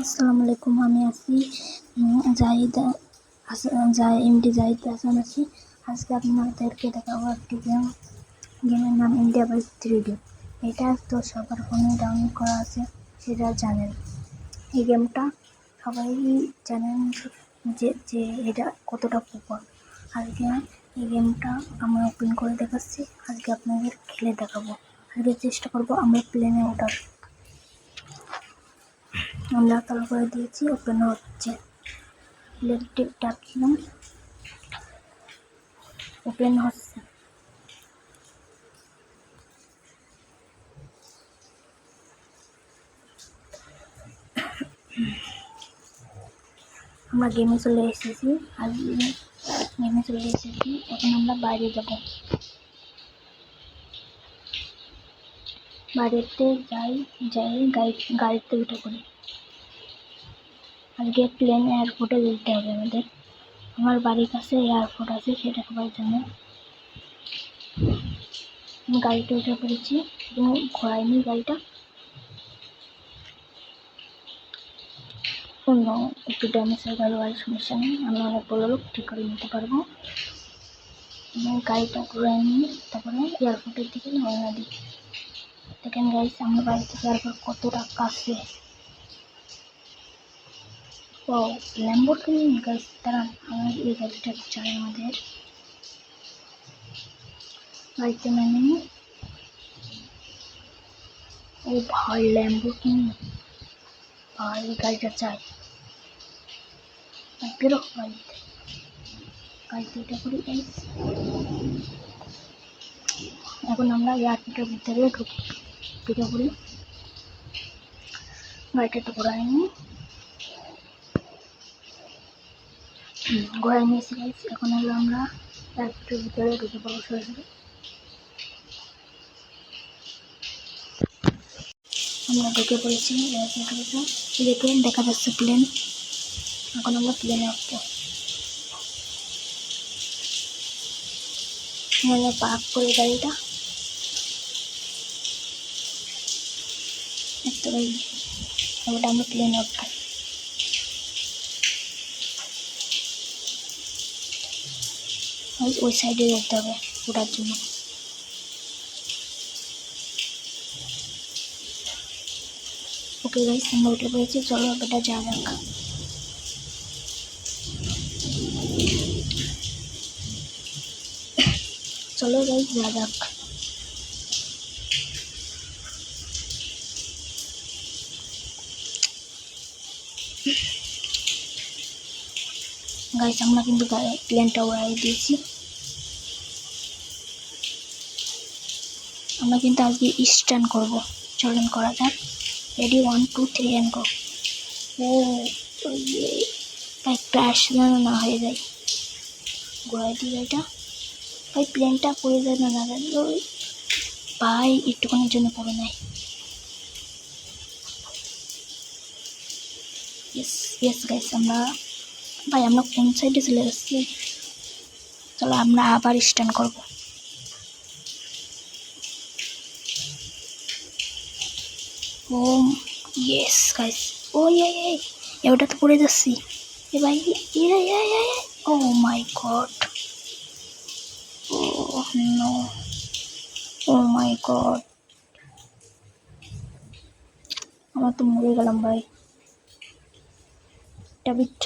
আসসালামু আলাইকুম। আমি আছি এমডি জাহিদ হাসান আছি। আজকে আপনাদেরকে দেখাবো একটি গেমের নাম ইন্ডিয়া বাই 3D। এটা তো সবার ফোনে ডাউনলোড করা আছে, সেটা জানেন। এই গেমটা সবাই জানেন যে এটা কতটা পপুলার। আজকে এই গেমটা আমরা ওপেন করে দেখাচ্ছি, আজকে আপনাদের খেলে দেখাবো। আজকে চেষ্টা করবো আমরা প্লেনে ওঠার। আমরা চালু করে দিয়েছি, ওপেন হচ্ছে। ইলেকট্রিক ডাকছিলাম, ওপেন হচ্ছে। আমরা গেমে চলে এসেছি, এখন আমরা বাইরে যাব। বাইরেতে গাড়িতে উঠে পড়ি। আজকে প্লেন এয়ারপোর্টে যেতে হবে আমাদের। আমার বাড়ির কাছে এয়ারপোর্ট আছে, সেটা সবাই জানে। আমি গাড়িতে উঠে পড়েছি, এবং ঘোরাইনি গাড়িটা। একটু ড্যামেজ হয়ে গেল, আর সমস্যা নেই, আমি অনেক বড় লোক, ঠিক করে নিতে পারবো। আমি গাড়িটা ঘুরাই নিয়ে তারপরে এয়ারপোর্টের দিকে রওনা দিই। দেখেন গাইস, আমার বাড়ি থেকে এয়ারপোর্ট কতটা কাছে। ও ল্যাম্বরগিনি গাইস, দাঁড়ান আমার এই গাড়িটা চাই। আমাদের গাড়িতে মানে ও ভাই, ল্যাম্বরগিনি ভাই, এই গাড়িটা চাই। বেরো গাড়িতে এটা করি গাইস। এখন আমরা এয়ারপোর্টের ভিতরে ঢুকে পড়ি। গাড়িটা একটু ঘোরাই নিয়েছি গাইস। এখন হলো আমরা এয়ারপোর্টের ভিতরে ঢুকে পড়বো সরাসরি। আমরা ঢুকে পড়েছি এয়ারপোর্টের ভিতরে। দেখেন দেখা যাচ্ছে প্লেন। এখন আমরা প্লেনে উঠবো। এখানে পার্ক করে গাড়িটা। ওটা আমরা প্লেনে উঠবো। ওই সাইডে যেতে হবে ওঠার জন্য। ওকে গাইস, আমরা উঠে পড়েছি, চলো এটা যা যাক। চলো গাইস যা যাক। গাইস আমরা কিন্তু প্লেনটা উড়াই দিয়েছি। আমরা কিন্তু আজকে স্ট্যান্ড করবো, চলন করা যাক। Ready, 1 2 3 and go. ও ভাই, ক্র্যাশ যেন না হয়ে যায়। ঘোরাই দিই গাড়িটা। ভাই প্লেনটা পড়ে যায় না ভাই, একটুখানির জন্য পড়ে নাই। ইয়েস গাইস, আমরা কোন সাইডে চলে যাচ্ছি। চলো আমরা আবার স্ট্যান্ড করবো। ও ইয়েস গাইস, ও ওটা তো পড়ে যাচ্ছি। এ ভাই, ও মাই গড, ও নো, ও মাই গড, আমরা তো মরে গেলাম ভাই। ডেভিড,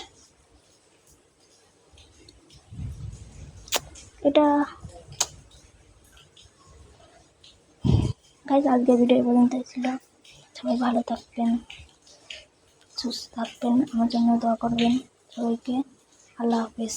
এটা গাইস আজকে ভিডিও পর্যন্ত ছিল। সবাই ভালো থাকবেন, সুস্থ থাকবেন, আমার জন্য দোয়া করবেন। সবাইকে আল্লাহ হাফেজ।